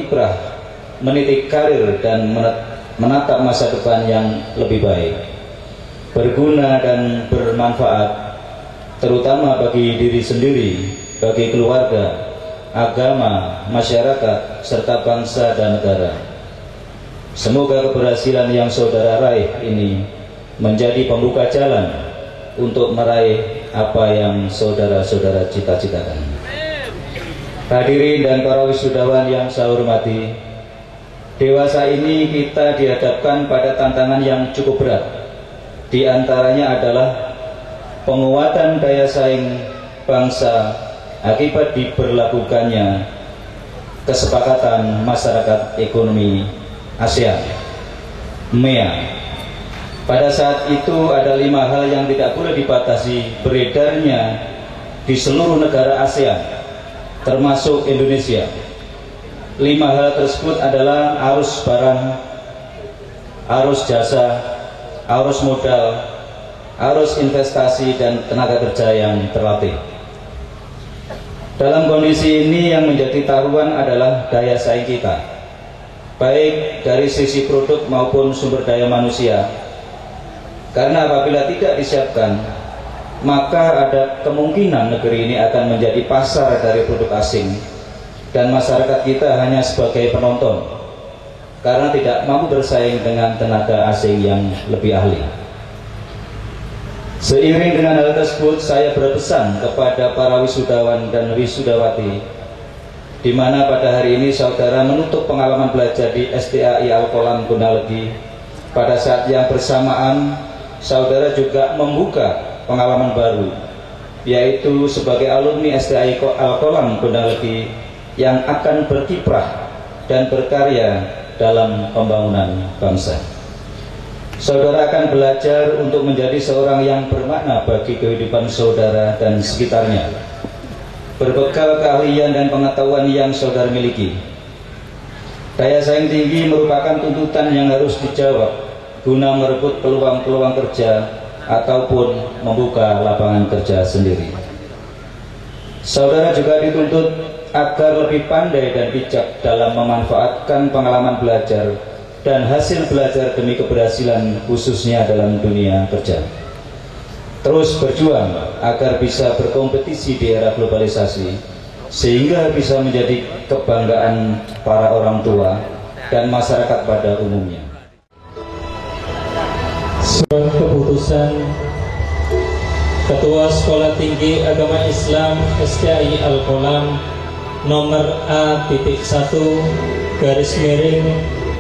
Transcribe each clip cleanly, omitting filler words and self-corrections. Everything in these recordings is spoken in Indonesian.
berkiprah, meniti karir dan menatap masa depan yang lebih baik, berguna dan bermanfaat, terutama bagi diri sendiri, bagi keluarga, agama, masyarakat, serta bangsa dan negara. Semoga keberhasilan yang saudara raih ini menjadi pembuka jalan untuk meraih apa yang saudara-saudara cita-citakan. Hadirin dan para wisudawan yang saya hormati, dewasa ini kita dihadapkan pada tantangan yang cukup berat. Di antaranya adalah penguatan daya saing bangsa akibat diberlakukannya Kesepakatan Masyarakat Ekonomi ASEAN (MEA). Pada saat itu ada 5 hal yang tidak boleh dibatasi beredarnya di seluruh negara ASEAN, termasuk Indonesia. 5 hal tersebut adalah arus barang, arus jasa, arus modal, arus investasi, dan tenaga kerja yang terlatih. Dalam kondisi ini yang menjadi taruhan adalah daya saing kita, baik dari sisi produk maupun sumber daya manusia. Karena apabila tidak disiapkan, maka ada kemungkinan negeri ini akan menjadi pasar dari produk asing dan masyarakat kita hanya sebagai penonton karena tidak mampu bersaing dengan tenaga asing yang lebih ahli. Seiring dengan hal tersebut, saya berpesan kepada para wisudawan dan wisudawati, di mana pada hari ini saudara menutup pengalaman belajar di STAI Al-Qolam Gonalegi. Pada saat yang bersamaan, saudara juga membuka pengalaman baru, yaitu sebagai alumni STAI Al-Qolam Gonalegi yang akan berkiprah dan berkarya dalam pembangunan bangsa. Saudara akan belajar untuk menjadi seorang yang bermakna bagi kehidupan saudara dan sekitarnya, berbekal keahlian dan pengetahuan yang saudara miliki. Daya saing tinggi merupakan tuntutan yang harus dijawab guna merebut peluang-peluang kerja ataupun membuka lapangan kerja sendiri. Saudara juga dituntut agar lebih pandai dan bijak dalam memanfaatkan pengalaman belajar dan hasil belajar demi keberhasilan khususnya dalam dunia kerja. Terus berjuang agar bisa berkompetisi di era globalisasi, sehingga bisa menjadi kebanggaan para orang tua dan masyarakat pada umumnya. Surat keputusan Ketua Sekolah Tinggi Agama Islam STAI Al-Qolam nomor A.1 garis miring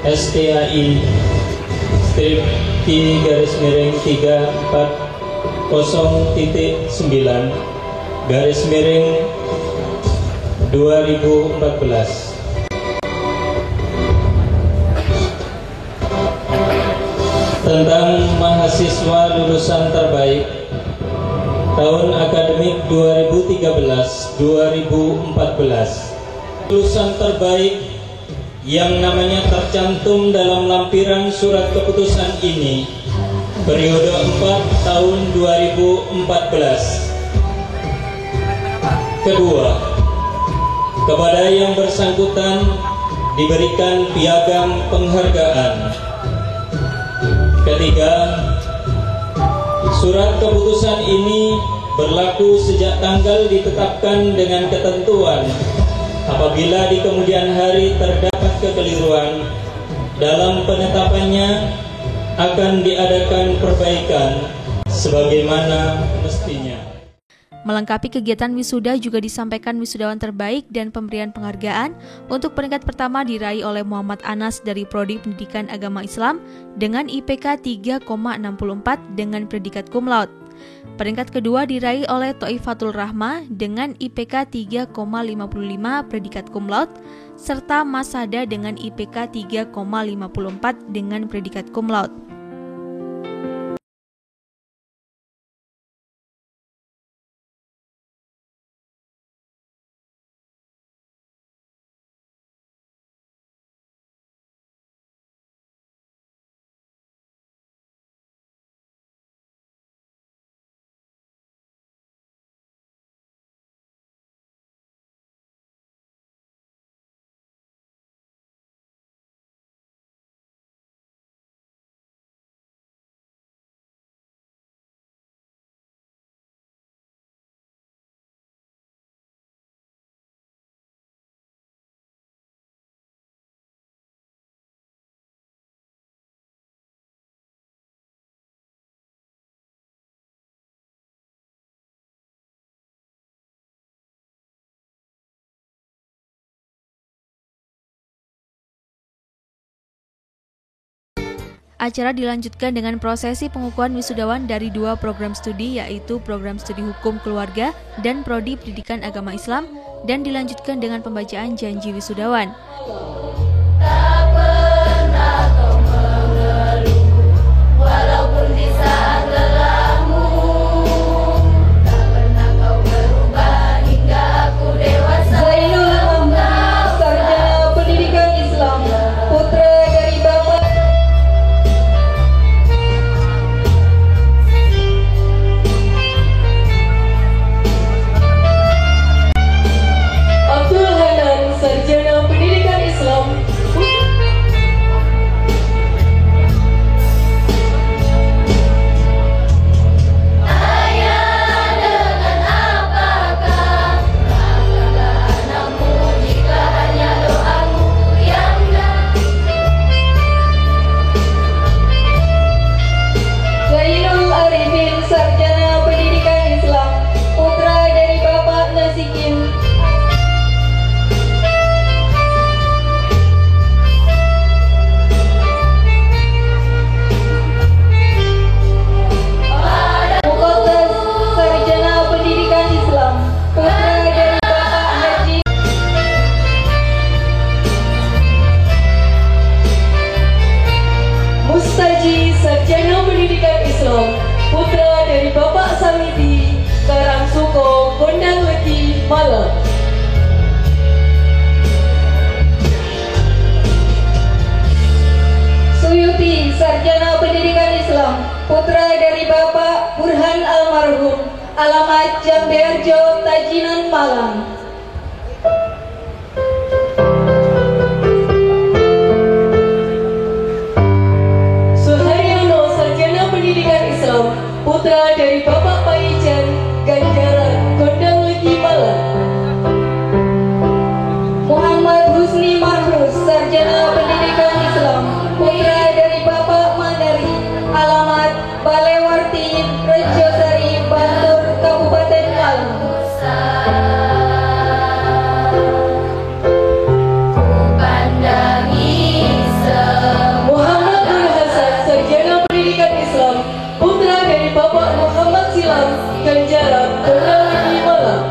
STAI strip Q garis miring 340.9 garis miring 2014 tentang mahasiswa lulusan terbaik tahun akademik 2013-2014. Lulusan terbaik yang namanya tercantum dalam lampiran surat keputusan ini periode 4 tahun 2014. Kedua, kepada yang bersangkutan diberikan piagam penghargaan. Ketiga, surat keputusan ini berlaku sejak tanggal ditetapkan dengan ketentuan apabila di kemudian hari terdapat kekeliruan dalam penetapannya akan diadakan perbaikan sebagaimana mestinya. Melengkapi kegiatan wisuda juga disampaikan wisudawan terbaik dan pemberian penghargaan. Untuk peringkat pertama diraih oleh Muhammad Anas dari Prodi Pendidikan Agama Islam dengan IPK 3,64 dengan predikat cum laude. Peringkat kedua diraih oleh Toifatul Rahma dengan IPK 3,55 predikat cum laude serta Masada dengan IPK 3,54 dengan predikat cum laude. Acara dilanjutkan dengan prosesi pengukuhan wisudawan dari 2 program studi, yaitu program studi hukum keluarga dan prodi pendidikan agama Islam, dan dilanjutkan dengan pembacaan janji wisudawan. Sarjana Pendidikan Islam, putra dari Bapak Burhan almarhum, alamat Jambearjo, Tajinan, Malang. Suharyono, Sarjana Pendidikan Islam, putra dari Bapak Paijan, Ganjaran, Gondang Legi, Malang. Muhammad Husni Mahrus, Sarjana Pendidikan Islam, putra dari Bapak Mandari, alamat Balewarti, Rejosari, Bantul, Kabupaten Malang. Muhammad Nur Hasan, Sarjana Pendidikan Islam, putra dari Bapak Muhammad Silam, Ganjaran, Gondang Legi, Malang.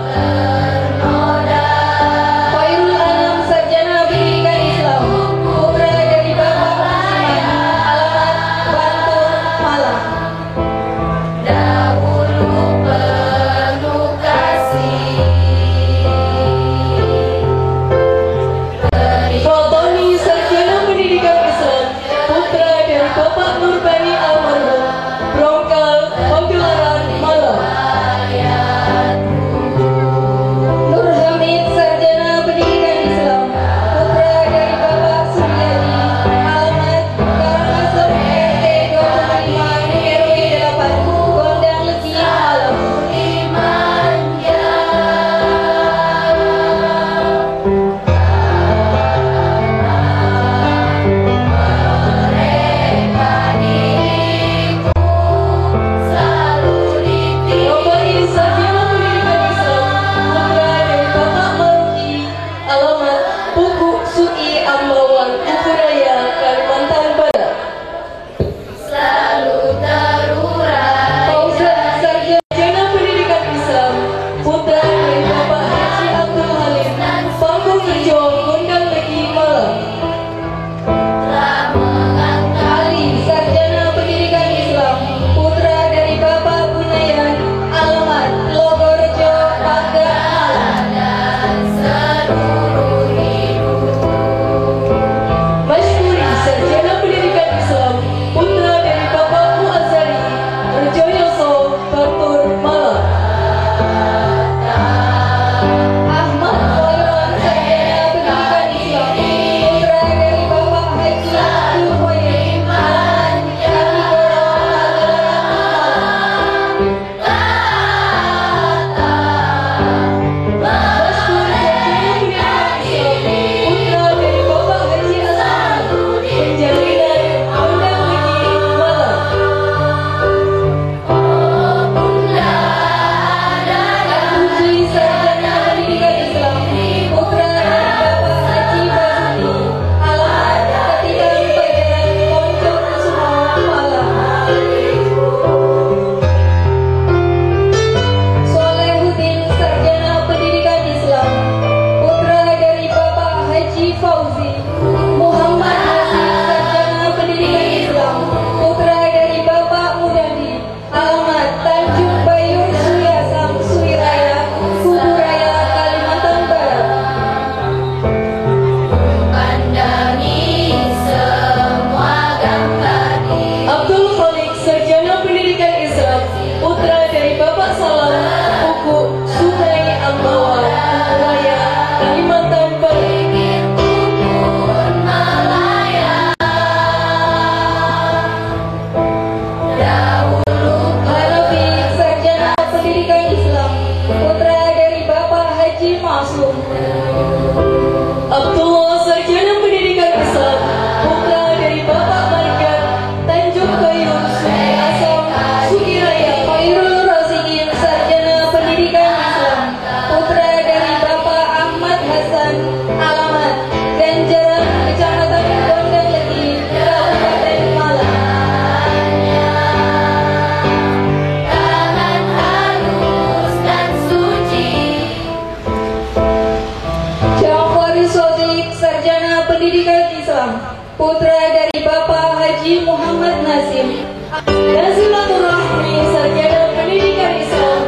Pendidikan Islam, putra dari Bapak Haji Muhammad Nasim. Dan silaturahmi sarjana Pendidikan Islam,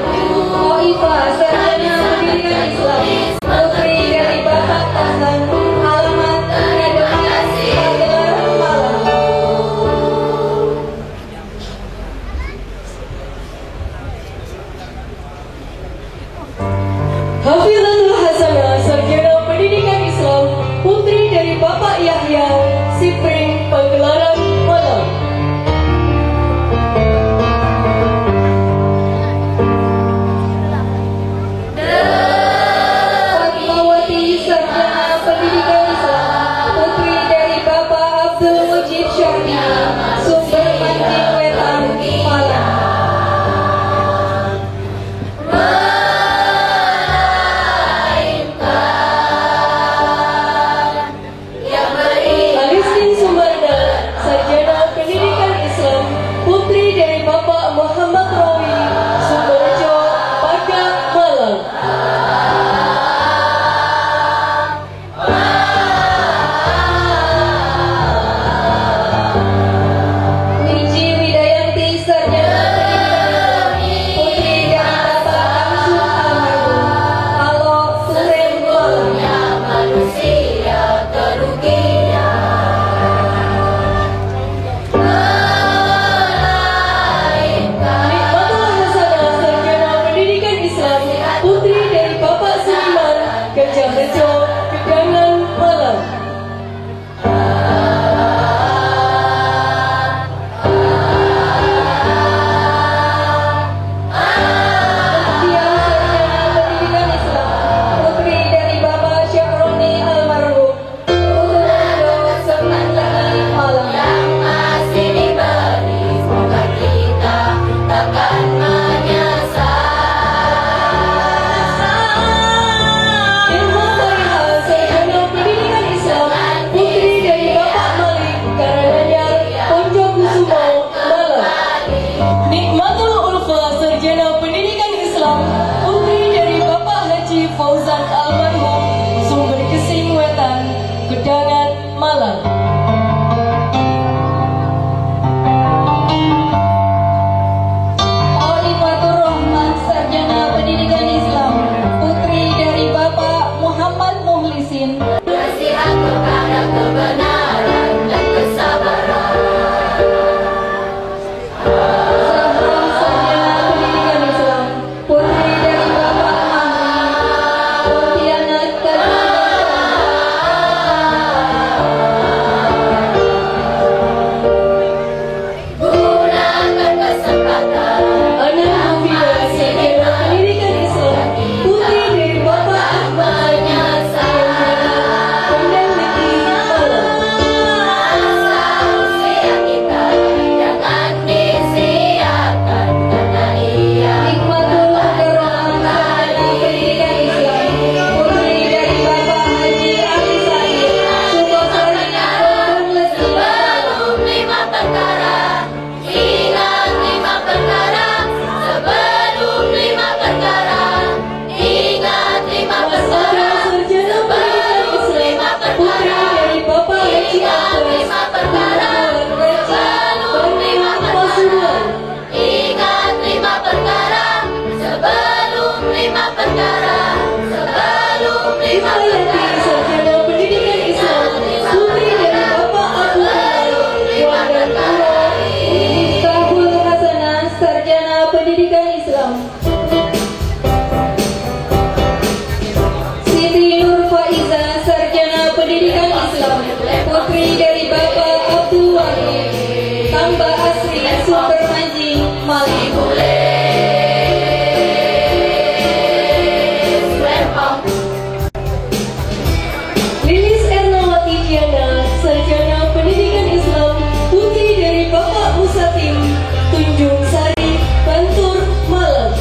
Koifah sarjana Pendidikan Islam, putri dari Bapak Hasan, alamat Kademas, Magelang, Malang. Hafizatul Hasanah sarjana Pendidikan Islam, putri dari Bapak Yahya, Sipring, Pagelaran, Malang. Fatmawati sarjana Pendidikan Islam, putri dari Bapak Abdul Mujib Syahdi, Sumber Mancing Wetan, Malang. Alistin Sumarda sarjana Pendidikan Islam, putri dari Bapak Muhammad Rawi, Sumberjo, Padak, Malang. Wiji Widayanti sarjana Pendidikan Islam, putri dari Bapak Amsu almarhum, Alo, Turen, Malang. Manusia Nikmatul Hasanah sarjana Pendidikan Islam, putri dari Bapak Suliman, Gajah Rejo, Gedangan, Malang. Dia sarjana Pendidikan Islam, putri dari Bapak Syahroni almarhum, Putrado, Semanjaki, Malang. yang masih diberi, semoga kita takkan menyesal. Ilmu Fariha sarjana Pendidikan Islam, putri dari Bapak Malik, Karanganyar, Ponjokusumo, Malang. Nikmatul Ulfa sarjana Pendidikan Islam, putri dari Bapak Haji Fauzan almarhum, Sumber Kesing Wetan, Gedangan, Malang. Olifatur Rahman sarjana Pendidikan Islam, putri dari Bapak Muhammad Muhlisin. Nasihat kepada kebenaran dan kesabaran. Zahra sarjana Pendidikan Islam, putri dari Bapak Mahdi, Pontianak, Gunakan kesempatan. Ana Hafidah sarjana Pendidikan Islam, putri dari Bapak Ahmad Pendang Negeri, Malang. Masa usia kita jangan disia-siakan, karena ia Nikmatul Karoman sarjana Pendidikan Islam, putri dari Bapak Haji Ali Said, Sukosari, Pondok Lesti, sebelum 5 perkara. Ingat 5 perkara. Sebelum 5 perkara. Ingat 5 Waspada perkara. sarjana Pendidikan Islam, putri dari Bapak Haji Abbas, Sebelum 5 Pasuruan. Ingat 5 perkara. Sebelum 5 perkara. Sebelum 5 Hidayati perkara. sarjana Pendidikan Islam, putri dari Bapak Abu Bakar, Wadan Puro. Miftahul Hasanah sarjana Pendidikan Islam. Siti Nur Faiza sarjana Pendidikan Islam, putri dari Bapak Abdul Wahid, Tambah Asri, Sumber Manjing, Malang. Lilis Ernawati Diana sarjana Pendidikan Islam, putri dari Bapak Musatim, Tunjung Sari, Bantur, Malang.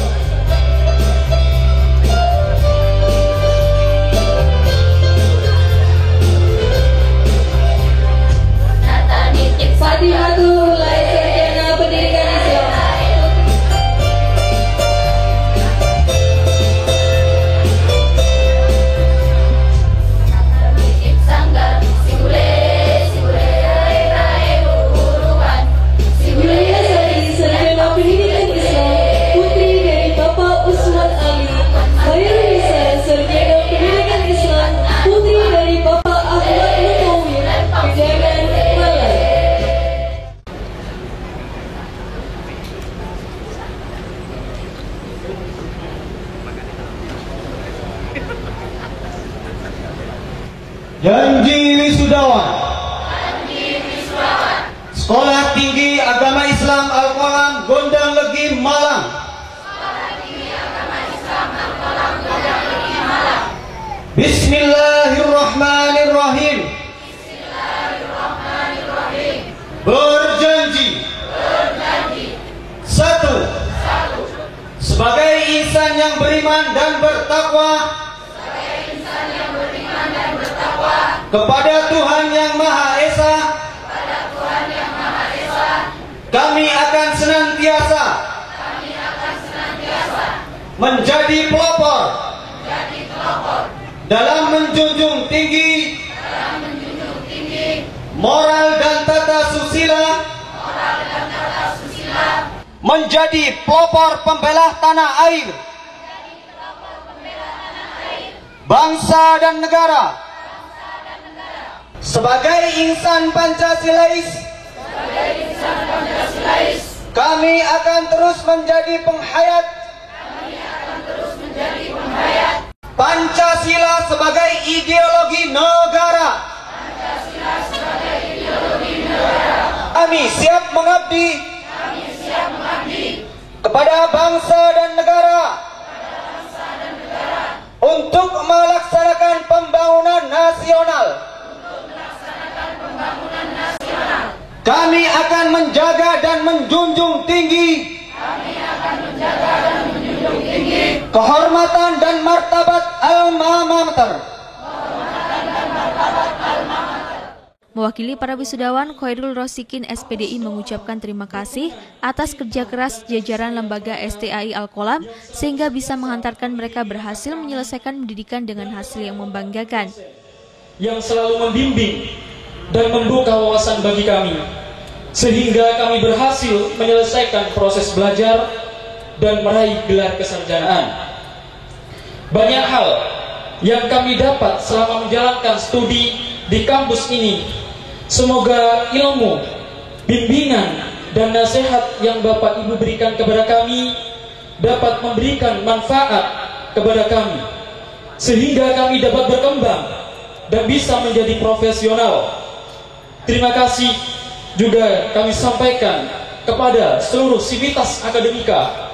Bismillahirrahmanirrahim. Berjanji. Satu. Sebagai insan yang beriman dan bertakwa kepada Tuhan Yang Maha Esa, kami akan senantiasa menjadi pelopor dalam menjunjung tinggi moral dan tata susila, menjadi pelopor pembela tanah air, bangsa dan negara. Sebagai insan Pancasilais, kami akan terus menjadi penghayat Pancasila sebagai ideologi negara. Kami siap mengabdi kepada bangsa dan negara untuk melaksanakan pembangunan nasional. Kami akan menjaga dan menjunjung tinggi kehormatan dan martabat alma mater. Mewakili para wisudawan, Khairul Rosikin SPDI mengucapkan terima kasih atas kerja keras jajaran lembaga STAI Al-Qolam sehingga bisa menghantarkan mereka berhasil menyelesaikan pendidikan dengan hasil yang membanggakan. Yang selalu membimbing dan membuka wawasan bagi kami, sehingga kami berhasil menyelesaikan proses belajar dan meraih gelar kesarjanaan. Banyak hal yang kami dapat selama menjalankan studi di kampus ini. Semoga ilmu, bimbingan, dan nasihat yang Bapak Ibu berikan kepada kami dapat memberikan manfaat kepada kami, sehingga kami dapat berkembang dan bisa menjadi profesional. Terima kasih juga kami sampaikan kepada seluruh sivitas akademika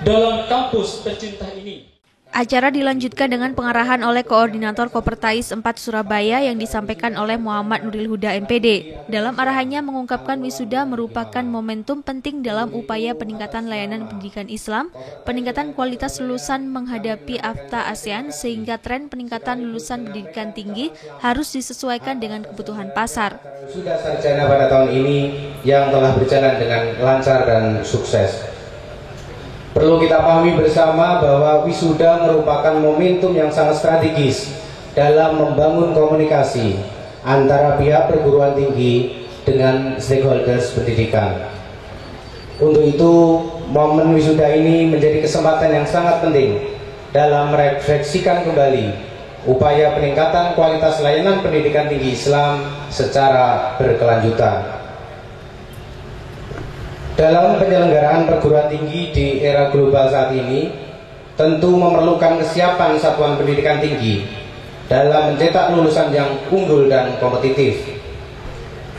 dalam kampus tercinta ini. Acara dilanjutkan dengan pengarahan oleh Koordinator Kopertais 4 Surabaya yang disampaikan oleh Muhammad Nuril Huda MPD. Dalam arahannya mengungkapkan wisuda merupakan momentum penting dalam upaya peningkatan layanan pendidikan Islam, peningkatan kualitas lulusan menghadapi AFTA ASEAN sehingga tren peningkatan lulusan pendidikan tinggi harus disesuaikan dengan kebutuhan pasar. Wisuda sarjana pada tahun ini yang telah berjalan dengan lancar dan sukses. Perlu kita pahami bersama bahwa wisuda merupakan momentum yang sangat strategis dalam membangun komunikasi antara pihak perguruan tinggi dengan stakeholders pendidikan. Untuk itu, momen wisuda ini menjadi kesempatan yang sangat penting dalam merefleksikan kembali upaya peningkatan kualitas layanan pendidikan tinggi Islam secara berkelanjutan. Dalam penyelenggaraan perguruan tinggi di era global saat ini, tentu memerlukan kesiapan satuan pendidikan tinggi dalam mencetak lulusan yang unggul dan kompetitif.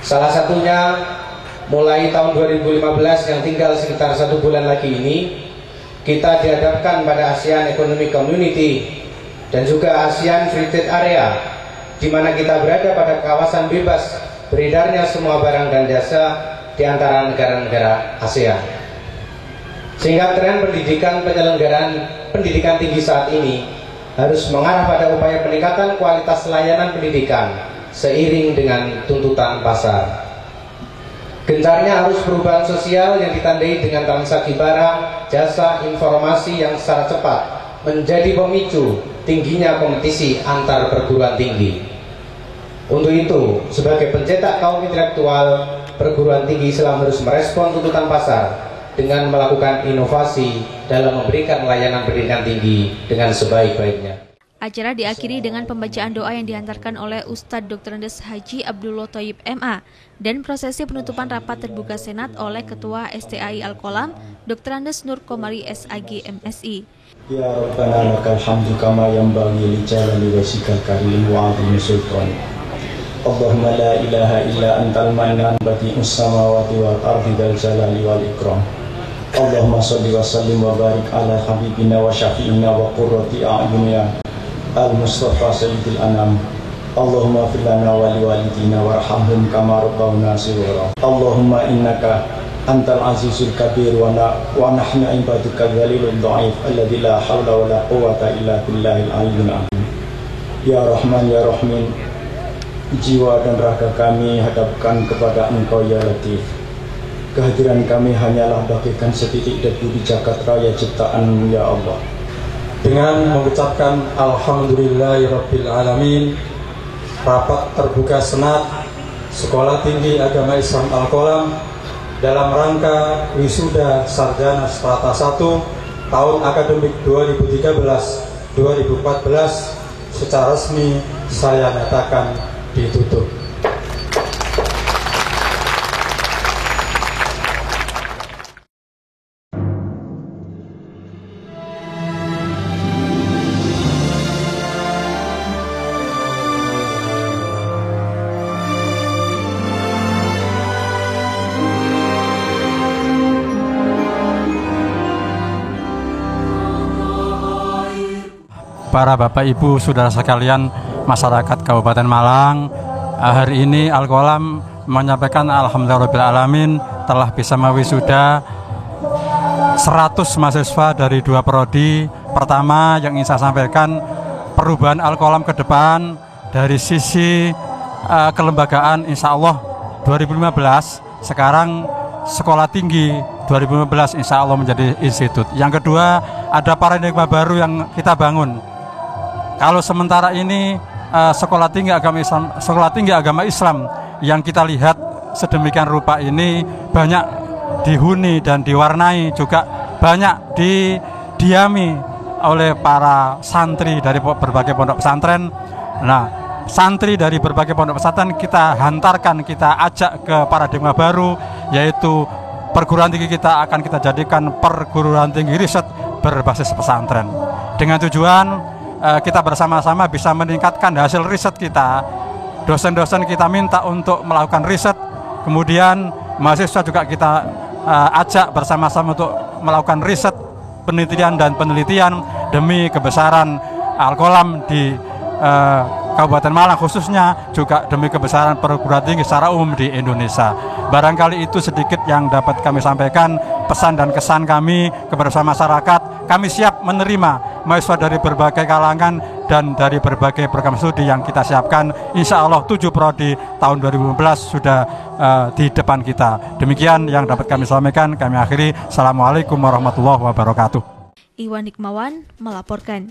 Salah satunya, mulai tahun 2015 yang tinggal sekitar 1 bulan lagi ini, kita dihadapkan pada ASEAN Economic Community dan juga ASEAN Free Trade Area, di mana kita berada pada kawasan bebas beredarnya semua barang dan jasa di antara negara-negara ASEAN. Sehingga tren penyelenggaraan pendidikan tinggi saat ini harus mengarah pada upaya peningkatan kualitas layanan pendidikan seiring dengan tuntutan pasar. Gencarnya arus perubahan sosial yang ditandai dengan transaksi barang, jasa, informasi yang secara cepat menjadi pemicu tingginya kompetisi antar perguruan tinggi. Untuk itu, sebagai pencetak kaum intelektual, perguruan tinggi Islam harus merespon tuntutan pasar dengan melakukan inovasi dalam memberikan layanan pendidikan tinggi dengan sebaik-baiknya. Acara diakhiri dengan pembacaan doa yang dihantarkan oleh Ustadz Dr. Andes Haji Abdullah Thayyib MA dan prosesi penutupan rapat terbuka Senat oleh Ketua STAI Al-Qolam Dr. Andes Nur Komari SAG MSI. Ya Rabbana lakal hamdu kama yanbaghi li jalali wajhikal karim wa 'azimi sultanik. Allahumma la ilaha illa antal mannan badi'us samawati wal ardi dzal jalali wal ikram. Allahumma shalli wa sallim wa barik ala habibina wa syafi'ina wa qurrati a'yunina Al-Mustafa Sayyidil Anam. Allahumma fir lana wa liwalidina warhamhum kama rabbawna shighara. Allahumma innaka antal azizul kabir wa nahnu ibaduka dzalilun dhaif alladzi la haula wa la quwwata illa billahil aliyyil azim. Ya Rahman ya Rahim, jiwa dan raga kami hadapkan kepada Engkau ya Latif. Kehadiran kami hanyalah bagikan setitik debu di jagat raya ciptaan ya Allah. Dengan mengucapkan Alhamdulillahirabbil alamin, rapat terbuka Senat Sekolah Tinggi Agama Islam Al-Qolam dalam rangka wisuda sarjana strata 1 tahun akademik 2013-2014 secara resmi saya nyatakan ditutup. Para Bapak Ibu Saudara sekalian masyarakat Kabupaten Malang, hari ini Al-Qolam menyampaikan alhamdulillahirabbil telah bisa mewisuda 100 mahasiswa dari 2 prodi. Pertama yang ingin saya sampaikan, perubahan Al-Qolam ke depan dari sisi kelembagaan, insya Allah 2015 sekarang Sekolah Tinggi, 2015 insya Allah menjadi institut. Yang kedua, ada paradigma baru yang kita bangun. Kalau sementara ini Sekolah Tinggi Agama Islam yang kita lihat sedemikian rupa ini banyak dihuni dan diwarnai, juga banyak didiami oleh para santri dari berbagai pondok pesantren. Nah, santri dari berbagai pondok pesantren kita hantarkan, kita ajak ke paradigma baru, yaitu perguruan tinggi kita akan kita jadikan perguruan tinggi riset berbasis pesantren, dengan tujuan kita bersama-sama bisa meningkatkan hasil riset kita. Dosen-dosen kita minta untuk melakukan riset, kemudian mahasiswa juga kita ajak bersama-sama untuk melakukan riset, penelitian dan penelitian demi kebesaran Al-Qolam di Kabupaten Malang, khususnya juga demi kebesaran perguruan tinggi secara umum di Indonesia. Barangkali itu sedikit yang dapat kami sampaikan, pesan dan kesan kami kepada masyarakat. Kami siap menerima mahasiswa dari berbagai kalangan dan dari berbagai program studi yang kita siapkan. Insya Allah 7 prodi tahun 2015 sudah di depan kita. Demikian yang dapat kami sampaikan. Kami akhiri. Assalamualaikum warahmatullahi wabarakatuh. Iwan Hikmawan melaporkan.